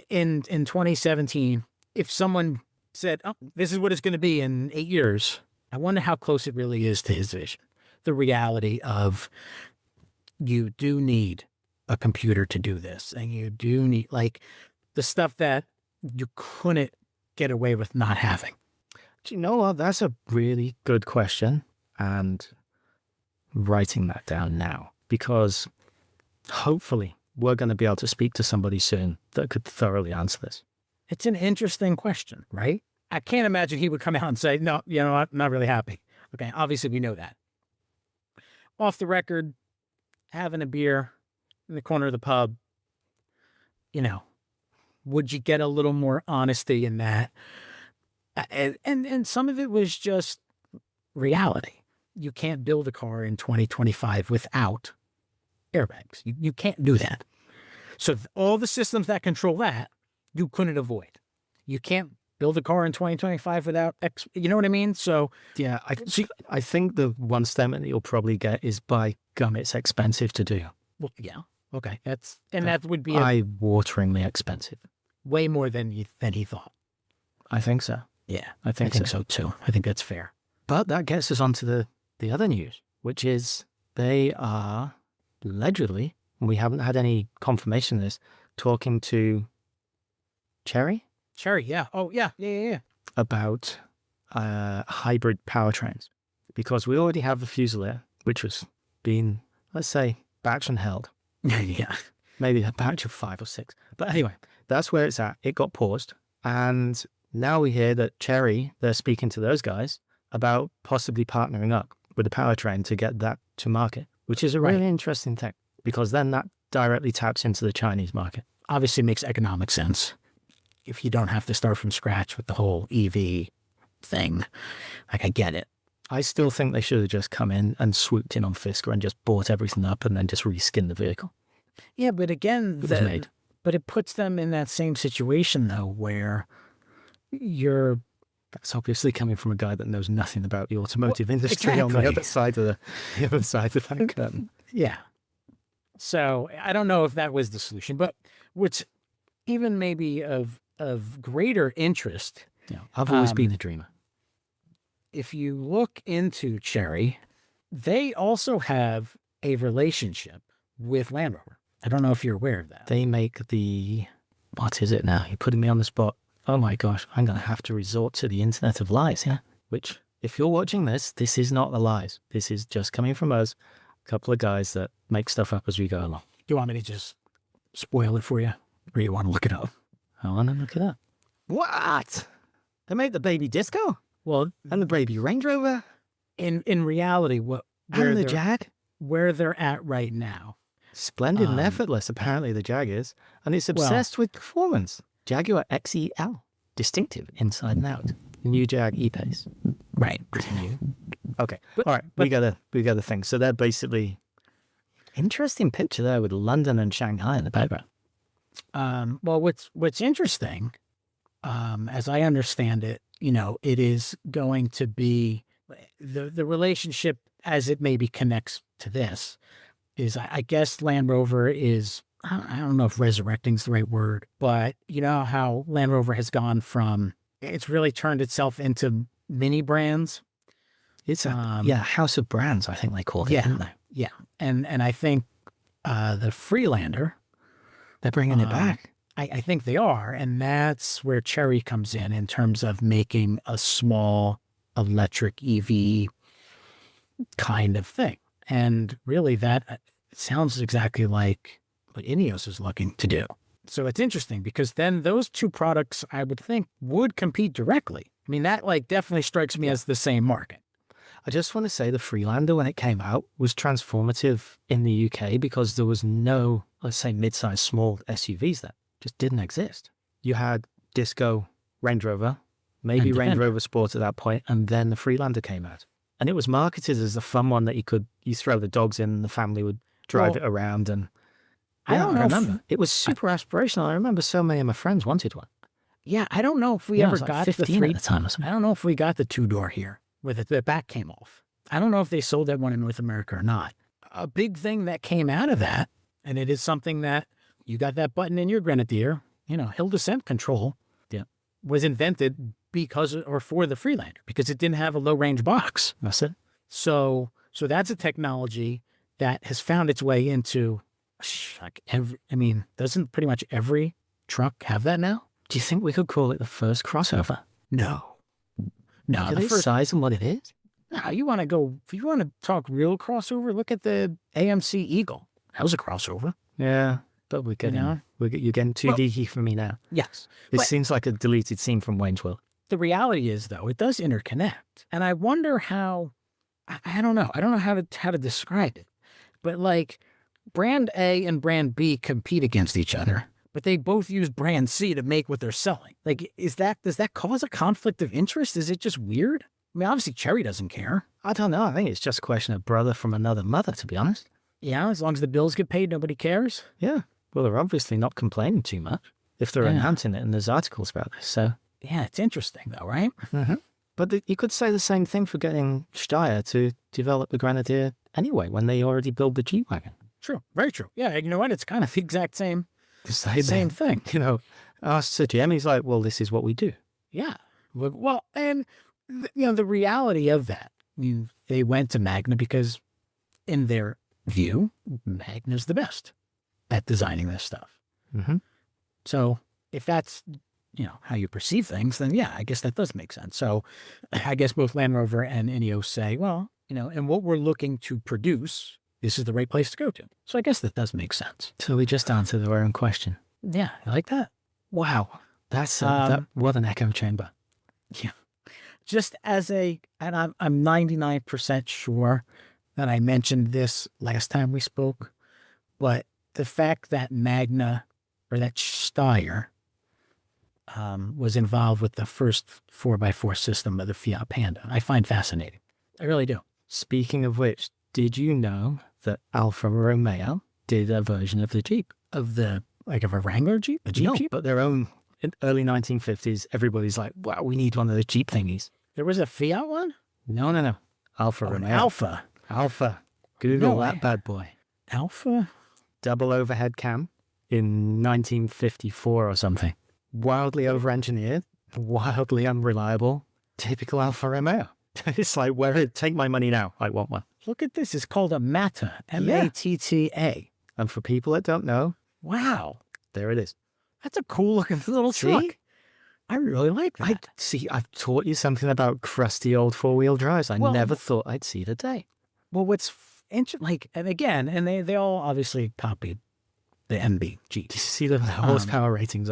in 2017, if someone said, oh, this is what it's going to be in 8 years, I wonder how close it really is to his vision. The reality of you do need a computer to do this, and you do need, like, the stuff that you couldn't get away with not having. Do you know what? That's a really good question. And writing that down now, because hopefully we're going to be able to speak to somebody soon that could thoroughly answer this. It's an interesting question, right? I can't imagine he would come out and say, no, you know what? I'm not really happy. Okay, obviously we know that. Off the record, having a beer in the corner of the pub, you know, would you get a little more honesty in that? And some of it was just reality. You can't build a car in 2025 without airbags. You can't do that. So all the systems that control that, you couldn't avoid. You can't build a car in 2025 without you know what I mean? So yeah, I think the one statement that you'll probably get is, by gum, it's expensive to do. Well, yeah, okay, that would be eye-wateringly expensive. Way more than he thought. I think so. Yeah, I think so too. I think that's fair. But that gets us on to the other news, which is they are allegedly, and we haven't had any confirmation of this, talking to Chery, yeah. Oh, yeah. about hybrid powertrains, because we already have the Fusilier, which was being, let's say, batch and held. Yeah. Maybe a batch of 5 or 6. But anyway, that's where it's at. It got paused. And now we hear that Chery, they're speaking to those guys about possibly partnering up with the powertrain to get that to market, which is a really interesting thing, because then that directly taps into the Chinese market. Obviously makes economic sense if you don't have to start from scratch with the whole EV thing. Like, I get it. I still think they should have just come in and swooped in on Fisker and just bought everything up and then just reskinned the vehicle. Yeah, but again, but it puts them in that same situation, though, where that's obviously coming from a guy that knows nothing about the automotive industry. Exactly. On the other side of that curtain. Yeah. So I don't know if that was the solution, but what's even maybe of greater interest. Yeah, I've always been a dreamer. If you look into Chery, they also have a relationship with Land Rover. I don't know if you're aware of that. They make what is it now? You're putting me on the spot. Oh my gosh, I'm going to have to resort to the internet of lies here. Which, if you're watching this is not the lies. This is just coming from us, a couple of guys that make stuff up as we go along. Do you want me to just spoil it for you? Or you want to look it up? I want to look it up. What? They made the baby Disco? Well, and the baby Range Rover? In reality, and the Jag? Where they're at right now. Splendid and effortless, apparently the Jag is. And it's obsessed with performance. Jaguar XEL. Distinctive inside and out. The new Jag E-Pace. Right. New. Okay. All right. We got a thing. So they're basically... Interesting picture there with London and Shanghai in the background. Well, what's interesting, as I understand it, it is going to be the relationship as it maybe connects to this is, I guess Land Rover is, I don't know if resurrecting is the right word, but you know how Land Rover has gone from, it's really turned itself into mini brands. It's house of brands, I think they call it, didn't they? Yeah. And I think the Freelander, they're bringing it back. I think they are. And that's where Chery comes in terms of making a small electric EV kind of thing. And really that sounds exactly like what INEOS is looking to do. So it's interesting because then those two products, I would think, would compete directly. I mean, that definitely strikes me as the same market. I just want to say the Freelander, when it came out, was transformative in the UK because there was no, let's say, mid-sized small SUVs that just didn't exist. You had Disco, Range Rover, maybe And Range Defender. Rover Sport at that point, and then the Freelander came out. And it was marketed as a fun one that you throw the dogs in and the family would drive Well, it around. And I don't know if- remember. It was super aspirational. I remember so many of my friends wanted one. Yeah, I don't know if we Yeah, I ever was like got the 15 three. at the time or something. I don't know if we got the 2-door here where the back came off. I don't know if they sold that one in North America or not. A big thing that came out of that, and it is something that you got that button in your Grenadier, hill descent control, Yeah. was invented because or for the Freelander because it didn't have a low range box. That's it. So that's a technology that has found its way into like doesn't pretty much every truck have that now? Do you think we could call it the first crossover? No. Look at its size and what it is. No, if you want to talk real crossover, look at the AMC Eagle. That was a crossover. Yeah, but you're getting too geeky for me now. Yes. This But seems like a deleted scene from Wayne's World. the reality is, though, it does interconnect. And I wonder how, I don't know. I don't know how to describe it. But like brand A and brand B compete against each other, but they both use brand C to make what they're selling. Like, does that cause a conflict of interest? Is it just weird? I mean, obviously Cherry doesn't care. I don't know. I think it's just a question of brother from another mother, to be honest. Yeah, as long as the bills get paid, nobody cares. Yeah. Well, they're obviously not complaining too much if they're announcing it, and there's articles about this. So, yeah, it's interesting though, right? But you could say the same thing for getting Steyr to develop the Grenadier anyway, when they already built the G-Wagon. True, very true. Yeah, you know what? It's kind of the exact same thing. Asked Sir Jim, he's like, well, this is what we do. Yeah. Well, and the reality of that, they went to Magna because, in their view, Magna's the best at designing this stuff. Mm-hmm. So if that's how you perceive things, then yeah, I guess that does make sense. So I guess both Land Rover and INEOS say, well, and what we're looking to produce, this is the right place to go to. So I guess that does make sense. So we just answered our own question. Yeah, you like that? Wow. That's what an echo chamber. Yeah. Just and I'm 99% sure that I mentioned this last time we spoke, but the fact that Magna or that Steyr was involved with the first 4x4 system of the Fiat Panda, I find fascinating. I really do. Speaking of which, did you know that Alfa Romeo did a version of the Jeep? Of a Wrangler Jeep? A Jeep Jeep? But their own in early 1950s, everybody's like, wow, we need one of those Jeep thingies. There was a Fiat one? No. Alfa Romeo. Alfa. Google that bad boy. Alfa? Double overhead cam in 1954 or something. Wildly over-engineered, wildly unreliable. Typical Alfa Romeo. It's like, take my money now. I want one. Look at this. It's called a Matta. M-A-T-T-A. And for people that don't know, wow. there it is. That's a cool looking little truck. I really like that. I've taught you something about crusty old four-wheel drives. I never thought I'd see the day. Well, what's interesting, and they all obviously copied the MB Jeep. Do you see the horsepower ratings?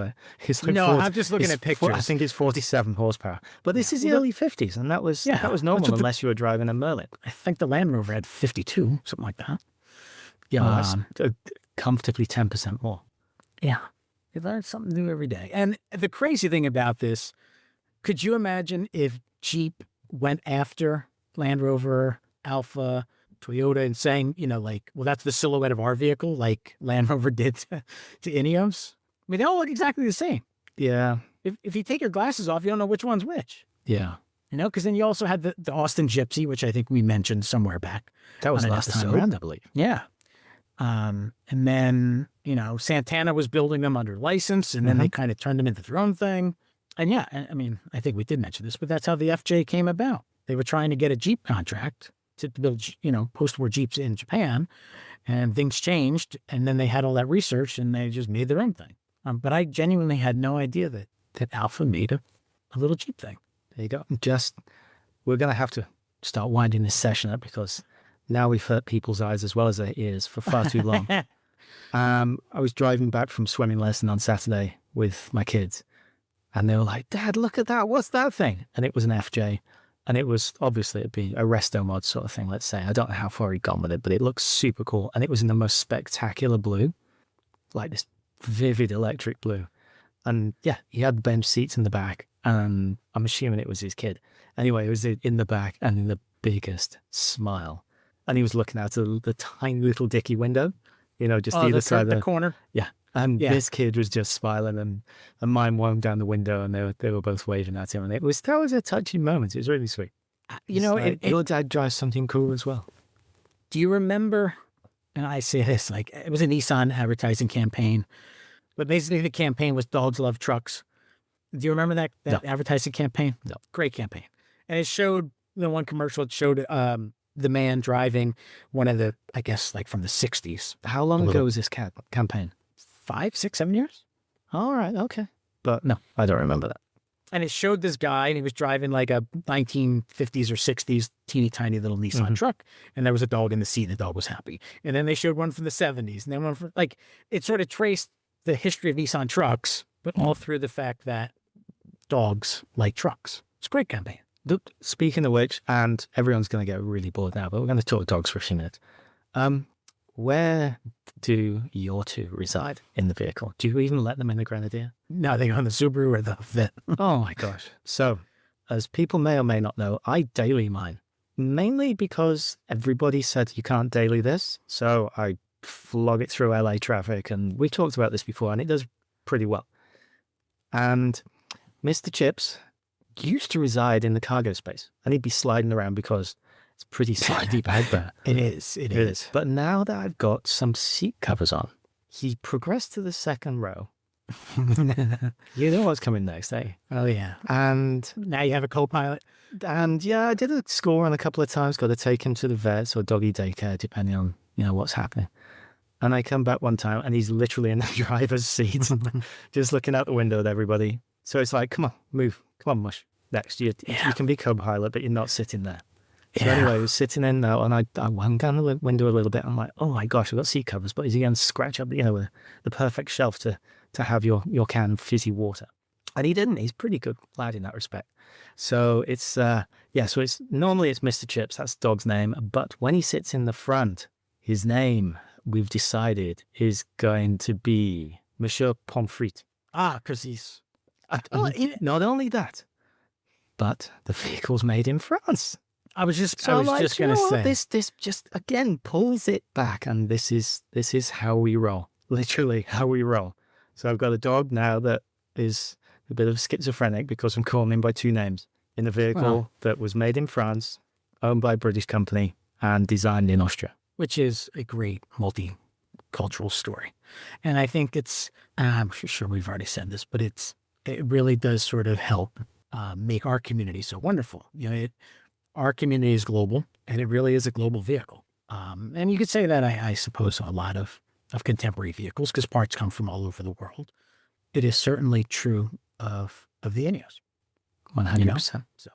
It's like no, I'm just looking at pictures. I think it's 47 horsepower. But this is the early 50s, and that was normal unless you were driving a Merlin. I think the Land Rover had 52, something like that. Yeah, that's comfortably 10% more. Yeah. You learn something new every day. And the crazy thing about this, could you imagine if Jeep went after Land Rover, Alfa, Toyota and saying, well, that's the silhouette of our vehicle, like Land Rover did to INEOS? I mean, they all look exactly the same. Yeah. If you take your glasses off, you don't know which one's which. Yeah. Because then you also had the Austin Gypsy, which I think we mentioned somewhere back. That was last time around, I believe. Yeah. And then, Santana was building them under license, and then they kind of turned them into their own thing. And yeah, I mean, I think we did mention this, but that's how the FJ came about. They were trying to get a Jeep contract to build, post-war Jeeps in Japan, and things changed, and then they had all that research, and they just made their own thing. But I genuinely had no idea that Alfa made a little Jeep thing. There you go. We're going to have to start winding this session up because now we've hurt people's eyes as well as their ears for far too long. I was driving back from swimming lesson on Saturday with my kids, and they were like, Dad, look at that. What's that thing? And it was an FJ. And it was obviously it'd be a resto mod sort of thing, let's say. I don't know how far he'd gone with it, but it looked super cool. And it was in the most spectacular blue, like this vivid electric blue. And yeah, he had bench seats in the back, and I'm assuming it was his kid. Anyway, it was in the back and in the biggest smile. And he was looking out of the tiny little dicky window, just either side of the corner. Yeah. And this kid was just smiling, and mine wound down the window, and they were both waving at him. And that was a touching moment. It was really sweet. Your dad drives something cool as well. Do you remember, and I say this, like it was a Nissan advertising campaign, but basically the campaign was Dogs Love Trucks. Do you remember that No. advertising campaign? No. Great campaign. And it showed, the one commercial, it showed the man driving one of the, I guess, like from the 60s. How long ago was this campaign? 5, 6, 7 years? All right, okay. But no, I don't remember that. And it showed this guy, and he was driving like a 1950s or 60s teeny tiny little Nissan truck. And there was a dog in the seat, and the dog was happy. And then they showed one from the 70s. And then one from, like, it sort of traced the history of Nissan trucks, but all through the fact that dogs like trucks. It's a great campaign. Speaking of which, and everyone's going to get really bored now, but we're going to talk dogs for a few minutes. Where do your two reside in the vehicle? Do you even let them in the Grenadier? No, they go in the Subaru or the Fit. Oh my gosh. So, as people may or may not know, I daily mine. Mainly because everybody said you can't daily this. So I flog it through LA traffic, and we talked about this before, and it does pretty well. And Mr. Chips used to reside in the cargo space, and he'd be sliding around because it's pretty slidey back there. It is. But now that I've got some seat covers on, he progressed to the second row. You know what's coming next, eh? Oh, yeah. And Now you have a co-pilot. And yeah, I did a score on a couple of times, got to take him to the vets or doggy daycare, depending on, what's happening. And I come back one time and he's literally in the driver's seat, just looking out the window at everybody. So it's like, come on, move. Come on, Mush. Next, you can be co-pilot, but you're not sitting there. So anyway, I was sitting in now, and I wound down the window a little bit. I'm like, oh my gosh, I've got seat covers, but is he going to scratch up, the perfect shelf to have your can of fizzy water? And he didn't. He's a pretty good lad in that respect. So it's, so it's normally it's Mr. Chips, that's the dog's name. But when he sits in the front, his name, we've decided, is going to be Monsieur Pomfret. Ah, because he's... Not only that, but the vehicle's made in France. I was just going to say. This just, again, pulls it back. And this is how we roll. Literally how we roll. So I've got a dog now that is a bit of schizophrenic because I'm calling him by two names in a vehicle that was made in France, owned by a British company, and designed in Austria. Which is a great multicultural story. And I think it's, I'm sure we've already said this, but it really does sort of help make our community so wonderful. Our community is global, and it really is a global vehicle. And you could say that, I suppose, a lot of contemporary vehicles, because parts come from all over the world. It is certainly true of the INEOS. 100%. So,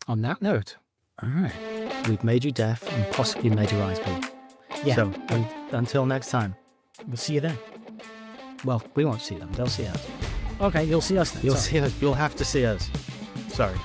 on that note, all right, we've made you deaf and possibly made your eyes bleed. Yeah. So until next time, we'll see you then. Well, we won't see them. They'll see us. Okay, you'll see us then. You'll see us. You'll have to see us. Sorry.